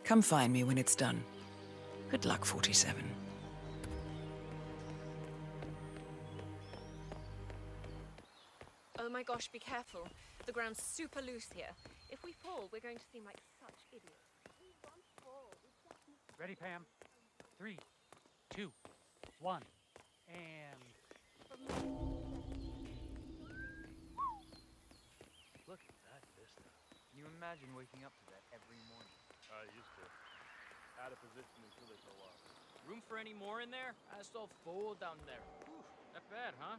Come find me when it's done. Good luck, 47. Oh my gosh, be careful. The ground's super loose here. If we fall, we're going to seem like such idiots. We won't fall. Ready, Pam? 3, 2, 1, and... Look at that vista. Can you imagine waking up to that every morning? I used to. Out of position until they go up. Room for any more in there? That's all full down there. Whew, not bad, huh?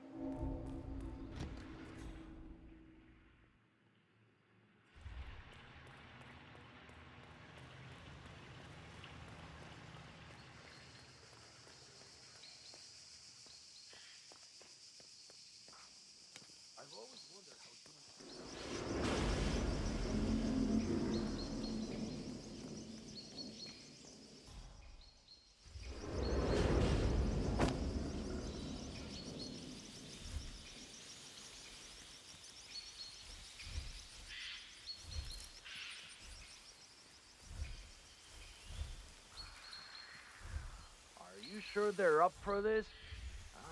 I've always wondered how humans... Are you sure they're up for this?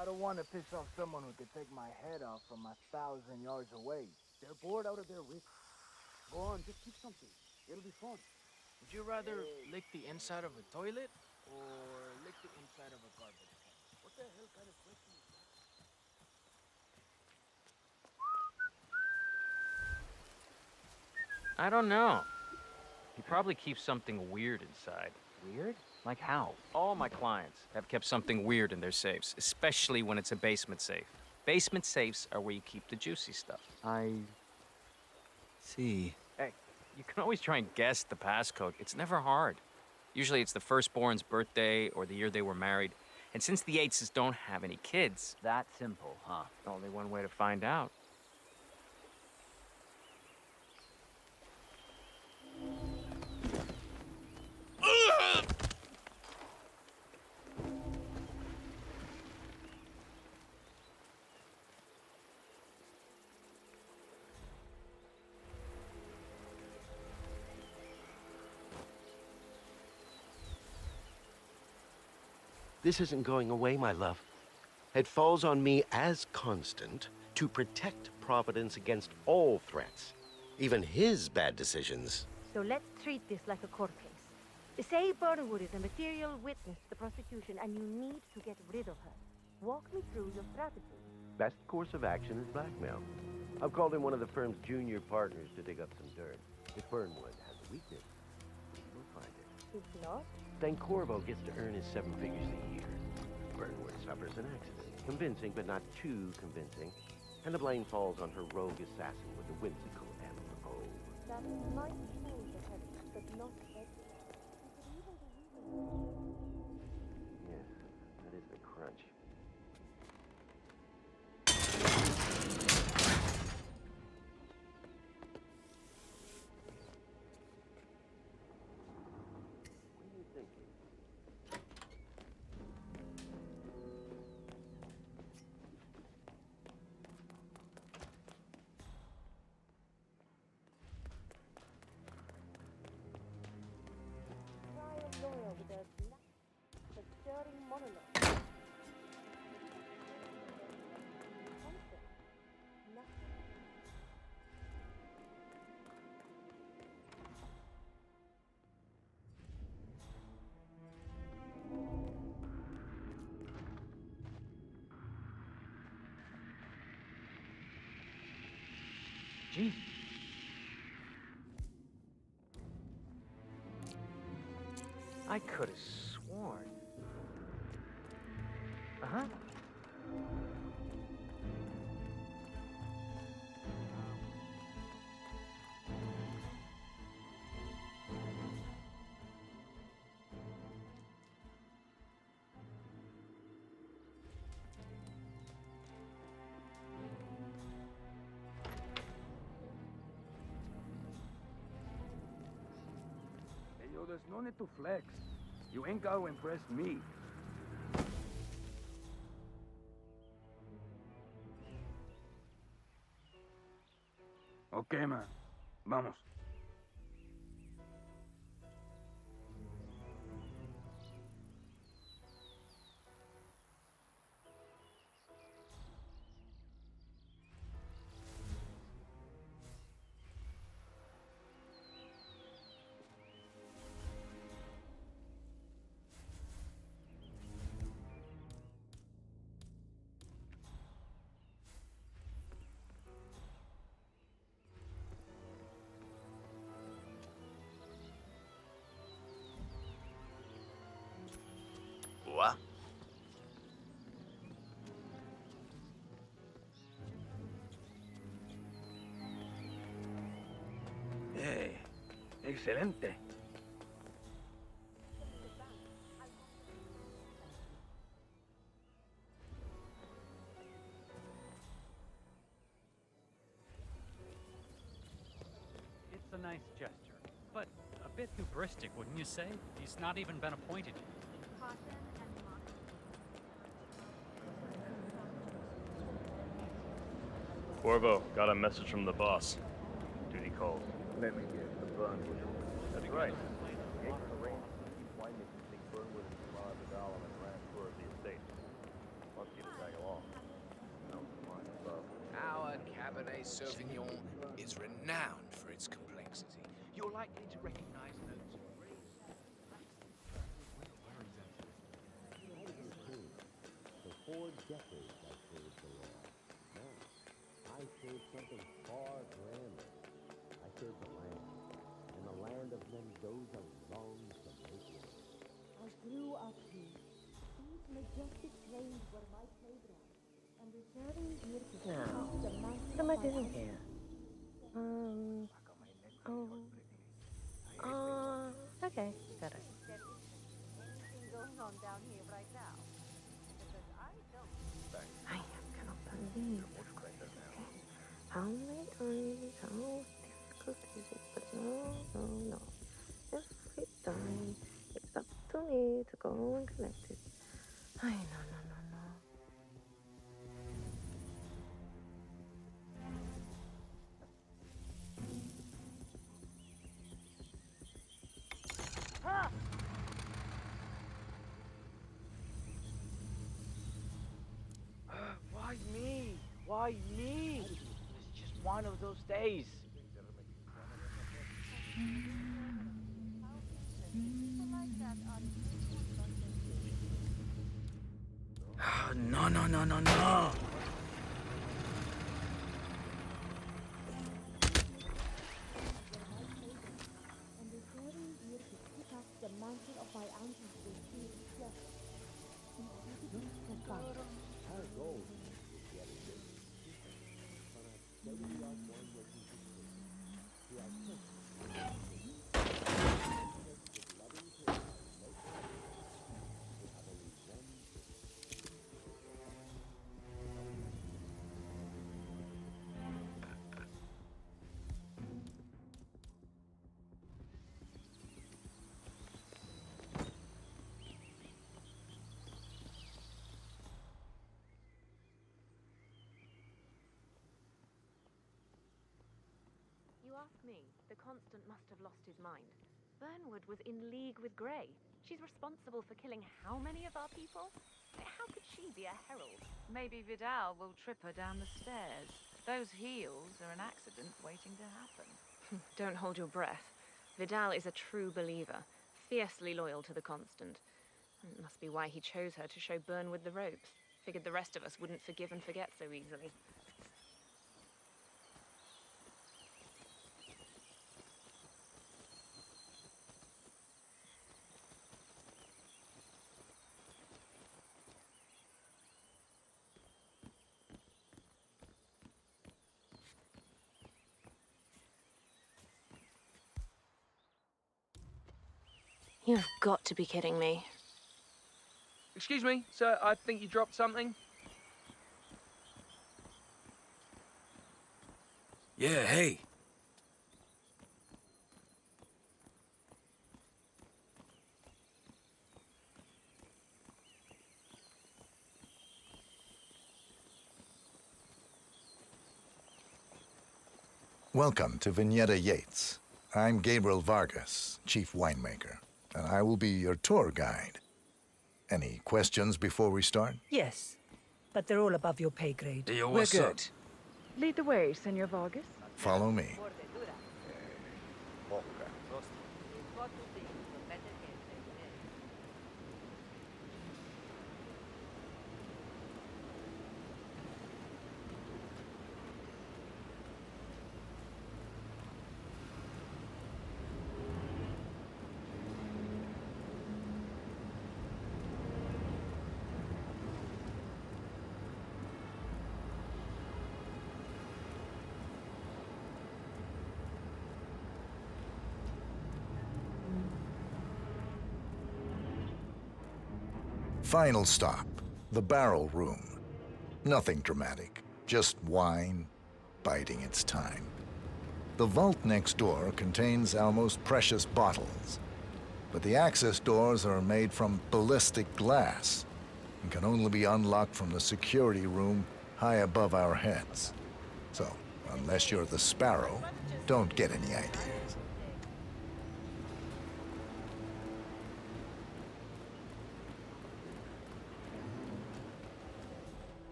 I don't want to piss off someone who could take my head off from 1,000 yards away. They're bored out of their wits. Go on, just keep something. It'll be fun. Would you rather lick the inside of a toilet or lick the inside of a garbage can? What the hell kind of question is that? I don't know. He probably keeps something weird inside. Weird? Like how? All my clients have kept something weird in their safes, especially when it's a basement safe. Basement safes are where you keep the juicy stuff. I see. Hey, you can always try and guess the passcode. It's never hard. Usually it's the firstborn's birthday or the year they were married. And since the Yateses don't have any kids... That simple, huh? Only one way to find out. This isn't going away, my love. It falls on me as constant to protect Providence against all threats, even his bad decisions. So let's treat this like a court case. Say Burnwood is a material witness to the prosecution and you need to get rid of her. Walk me through your strategy. Best course of action is blackmail. I've called in one of the firm's junior partners to dig up some dirt. If Burnwood has a weakness, we'll find it. If not? Then Corvo gets to earn his 7 figures a year. Burnwood suffers an accident. Convincing, but not too convincing. And the blame falls on her rogue assassin with the whimsical M.O. That might change the head, but not everything. Yes, that is the crunch. What are you thinking? Try a lawyer with a black, but stirring monologue. Concept. Nothing. Gee. I could have sworn. Uh-huh. Hey, yo, there's no need to flex. You ain't got to impress me. Okay, man. Vamos. Excelente. It's a nice gesture, but a bit hubristic, wouldn't you say? He's not even been appointed yet. Corvo, got a message from the boss. Duty calls. Let me guess, the Burnwood. That's right. Yates arranged to keep winemaking Big Burnwood and survive the dollar and grand tour of the estate. Wants you to tag along. That was the line above. Our Cabernet Sauvignon is renowned for its complexity. You're likely to recognize notes of grace. For 4 decades I served the law. Now, I serve something far grander. I serve the land. And the land of Mendoza longs to make it. I grew up here. These majestic plains were my playground. And returning here to the mountains. What am I doing here? Okay, got it. Anything going on down here right now? Because I don't. I cannot believe how many times, how difficult is it? But no. Every time it's up to me to go and collect it. I no. Why me? Why me? It's just one of those days. No. And returning here to pick up the mantle of my ancestors here just for fun. Our goal is to get it. On a state-of-the-art winemaking facility, we are with loving care and no compromise. We have only one You ask me, the Constant must have lost his mind. Burnwood was in league with Grey. She's responsible for killing how many of our people? How could she be a herald? Maybe Vidal will trip her down the stairs. Those heels are an accident waiting to happen. Don't hold your breath. Vidal is a true believer, fiercely loyal to the Constant. It must be why he chose her to show Burnwood the ropes. Figured the rest of us wouldn't forgive and forget so easily. You've got to be kidding me. Excuse me, sir, I think you dropped something. Yeah, hey. Welcome to Vignetta Yates. I'm Gabriel Vargas, chief winemaker, and I will be your tour guide. Any questions before we start? Yes, but they're all above your pay grade. We're good. Lead the way, Senor Vargas. Follow me. Final stop, the barrel room. Nothing dramatic, just wine biding its time. The vault next door contains our most precious bottles, but the access doors are made from ballistic glass and can only be unlocked from the security room high above our heads. So, unless you're the Sparrow, don't get any ideas.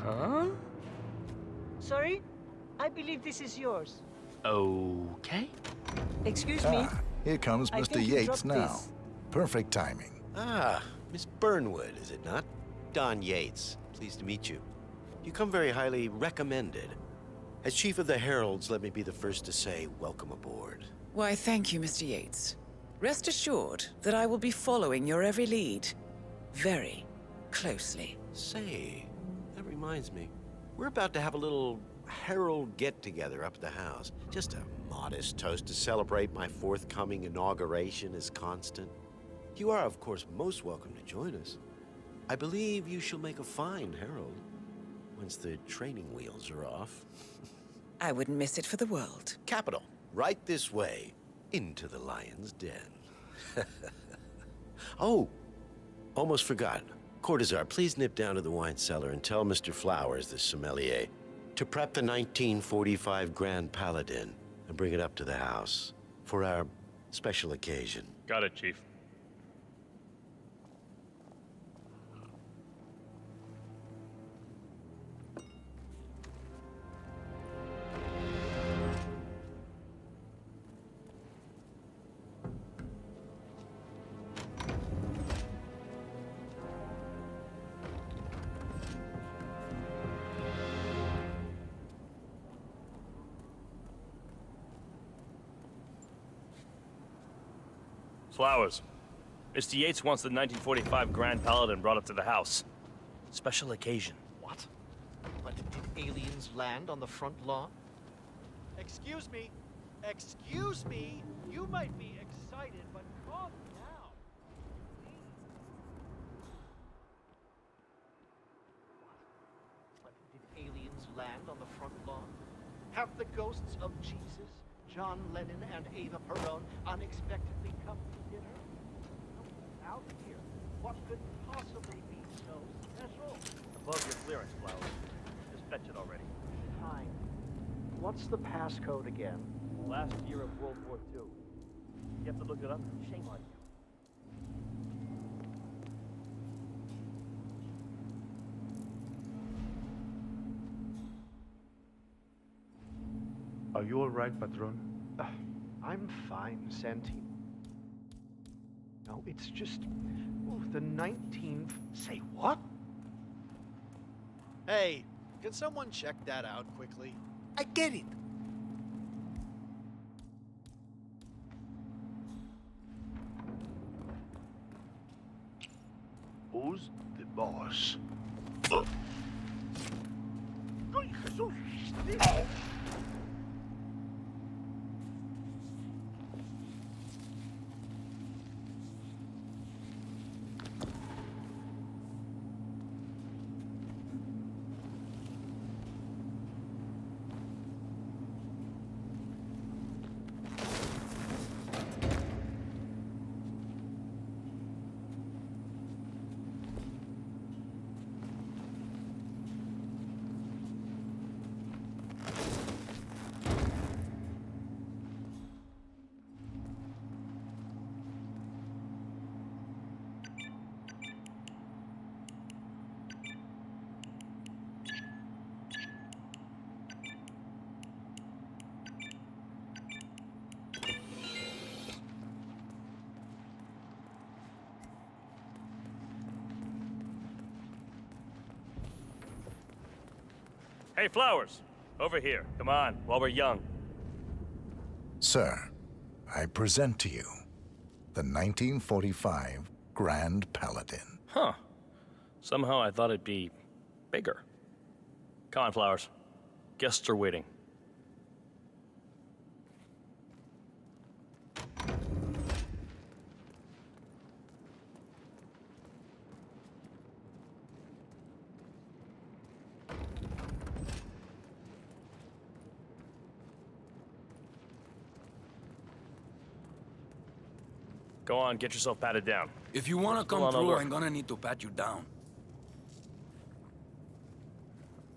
Huh? Sorry? I believe this is yours. Okay. Excuse me. Here comes I Mr. think you Yates dropped now. this. Perfect timing. Ah, Miss Burnwood, is it not? Don Yates. Pleased to meet you. You come very highly recommended. As Chief of the Heralds, let me be the first to say welcome aboard. Why, thank you, Mr. Yates. Rest assured that I will be following your every lead. Very closely. Say, that reminds me. We're about to have a little Herald get-together up at the house. Just a modest toast to celebrate my forthcoming inauguration as Constant. You are, of course, most welcome to join us. I believe you shall make a fine Herald, once the training wheels are off. I wouldn't miss it for the world. Capital. Right this way, into the lion's den. Oh, almost forgot. Cortazar, please nip down to the wine cellar and tell Mr. Flowers, the sommelier, to prep the 1945 Grand Paladin and bring it up to the house for our special occasion. Got it, Chief. Flowers. Mr. Yates wants the 1945 Grand Paladin brought up to the house. Special occasion. What? But did aliens land on the front lawn? Excuse me. Excuse me. You might be excited, but calm down. But did aliens land on the front lawn? Have the ghosts of Jesus, John Lennon, and Eva Perón unexpectedly come to dinner? Out here, what could possibly be so special? Above your clearance, Flowers. Just fetch it already. Fine. What's the passcode again? Last year of World War II. You have to look it up? Shame on you. Are you all right, Patron? I'm fine, Santine. No, it's just... Oh, the 19th... Say what? Hey, can someone check that out quickly? I get it. Who's the boss? Hey, Flowers! Over here. Come on, while we're young. Sir, I present to you the 1945 Grand Paladin. Huh. Somehow I thought it'd be bigger. Come on, Flowers. Guests are waiting. Go on, get yourself patted down. If you want to Go come on through, over. I'm gonna need to pat you down.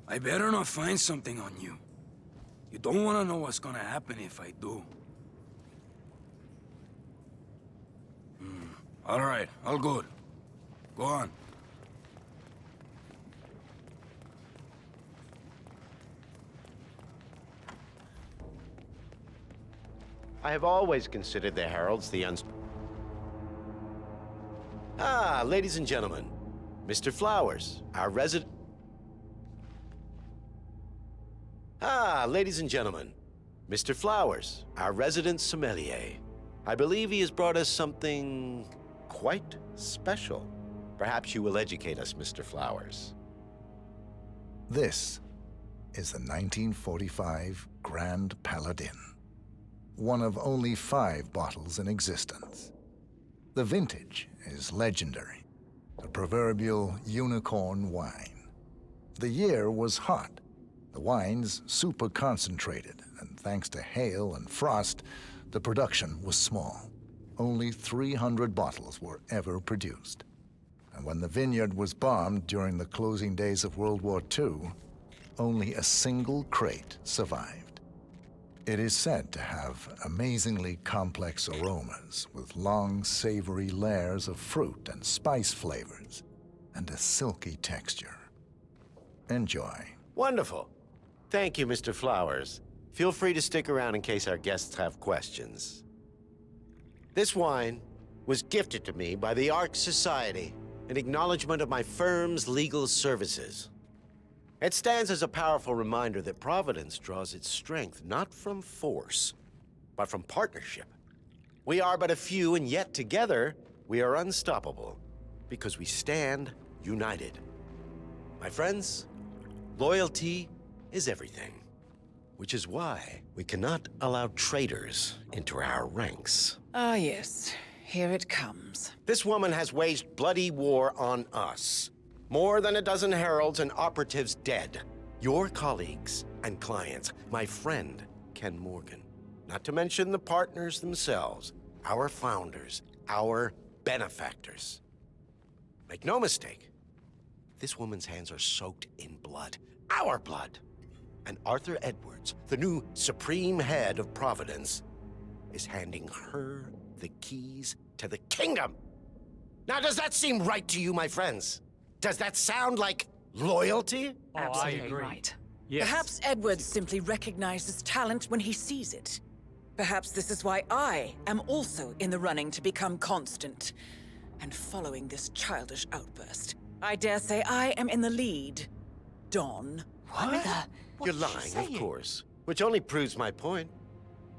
I better not find something on you. You don't want to know what's gonna happen if I do. All right, all good. Go on. I have always considered the heralds the Ah, ladies and gentlemen, Mr. Flowers, our resident... Ah, ladies and gentlemen, Mr. Flowers, our resident sommelier. I believe he has brought us something quite special. Perhaps you will educate us, Mr. Flowers. This is the 1945 Grand Paladin, one of only 5 bottles in existence. The vintage is legendary, the proverbial unicorn wine. The year was hot, the wine's super concentrated, and thanks to hail and frost, the production was small. Only 300 bottles were ever produced. And when the vineyard was bombed during the closing days of World War II, only a single crate survived. It is said to have amazingly complex aromas with long, savory layers of fruit and spice flavors and a silky texture. Enjoy. Wonderful. Thank you, Mr. Flowers. Feel free to stick around in case our guests have questions. This wine was gifted to me by the Ark Society in acknowledgement of my firm's legal services. It stands as a powerful reminder that Providence draws its strength not from force, but from partnership. We are but a few, and yet together we are unstoppable because we stand united. My friends, loyalty is everything, which is why we cannot allow traitors into our ranks. Ah, yes. Here it comes. This woman has waged bloody war on us. More than a dozen heralds and operatives dead. Your colleagues and clients, my friend, Ken Morgan. Not to mention the partners themselves, our founders, our benefactors. Make no mistake, this woman's hands are soaked in blood. Our blood. And Arthur Edwards, the new supreme head of Providence, is handing her the keys to the kingdom. Now, does that seem right to you, my friends? Does that sound like loyalty? Absolutely right. Yes. Perhaps Edwards simply recognizes talent when he sees it. Perhaps this is why I am also in the running to become constant. And following this childish outburst, I dare say I am in the lead. Don. What? You're lying, of course. Which only proves my point.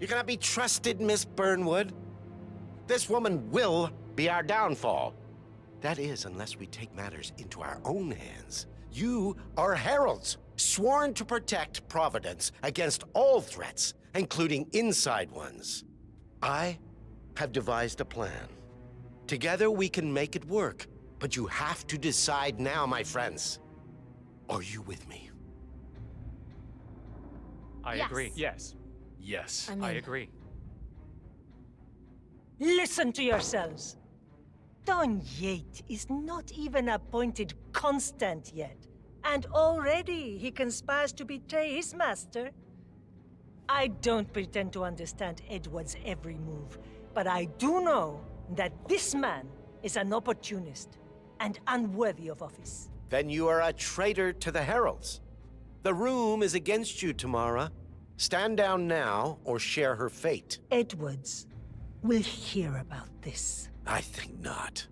You cannot be trusted, Miss Burnwood. This woman will be our downfall. That is, unless we take matters into our own hands. You are heralds, sworn to protect Providence against all threats, including inside ones. I have devised a plan. Together we can make it work, but you have to decide now, my friends. Are you with me? I agree. Yes. Yes. I agree. Listen to yourselves. Don Yates is not even appointed constant yet, and already he conspires to betray his master. I don't pretend to understand Edward's every move, but I do know that this man is an opportunist and unworthy of office. Then you are a traitor to the heralds. The room is against you, Tamara. Stand down now or share her fate. Edwards will hear about this. I think not.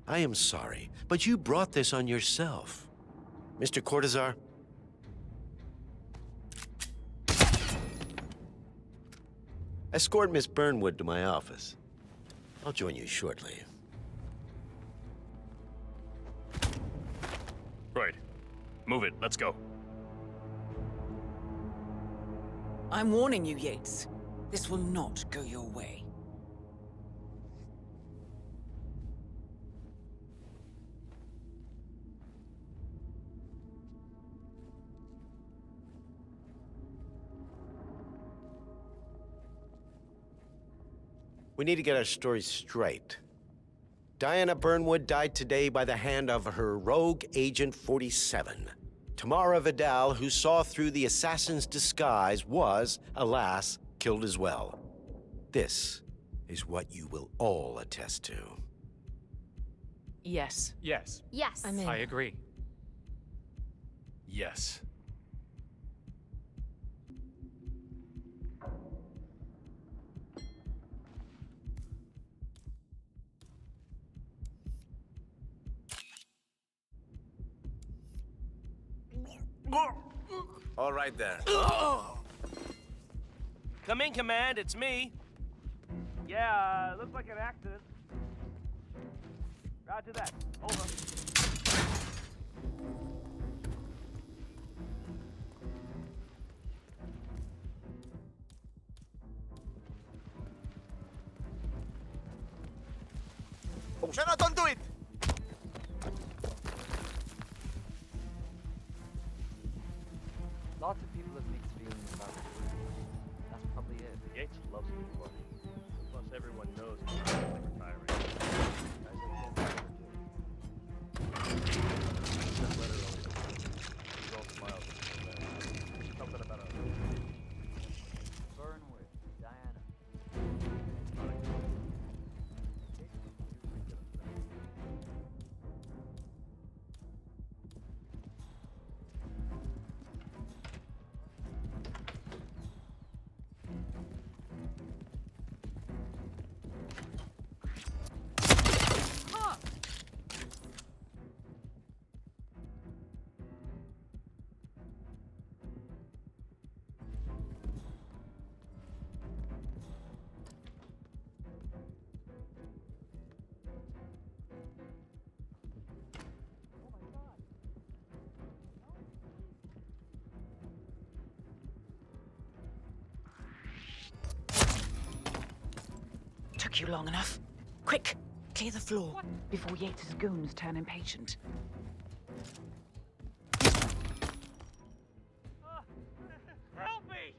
I am sorry, but you brought this on yourself. Mr. Cortazar, Escort Miss Burnwood to my office. I'll join you shortly. Right. Move it. Let's go. I'm warning you, Yates. This will not go your way. We need to get our story straight. Diana Burnwood died today by the hand of her rogue Agent 47. Tamara Vidal, who saw through the assassin's disguise, was, alas, killed as well. This is what you will all attest to. Yes. Yes. Yes. I'm in. I agree. Yes. All right, there. Come in, Command. It's me. Yeah, looks like an accident. Roger that. Over. Oh, Shanna, don't do it! Lots of people have mixed feelings about it. That's probably it. Yates loves his money. Plus, everyone knows he's retiring. Guys like that letter he's all smiles. Something about a Burnwood, Diana. Took you long enough. Quick, clear the floor before Yates's goons turn impatient. help me!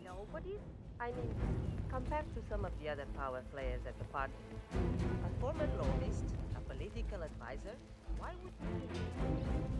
Nobody? I mean, compared to some of the other power players at the party. A former lobbyist, a political advisor, why would you?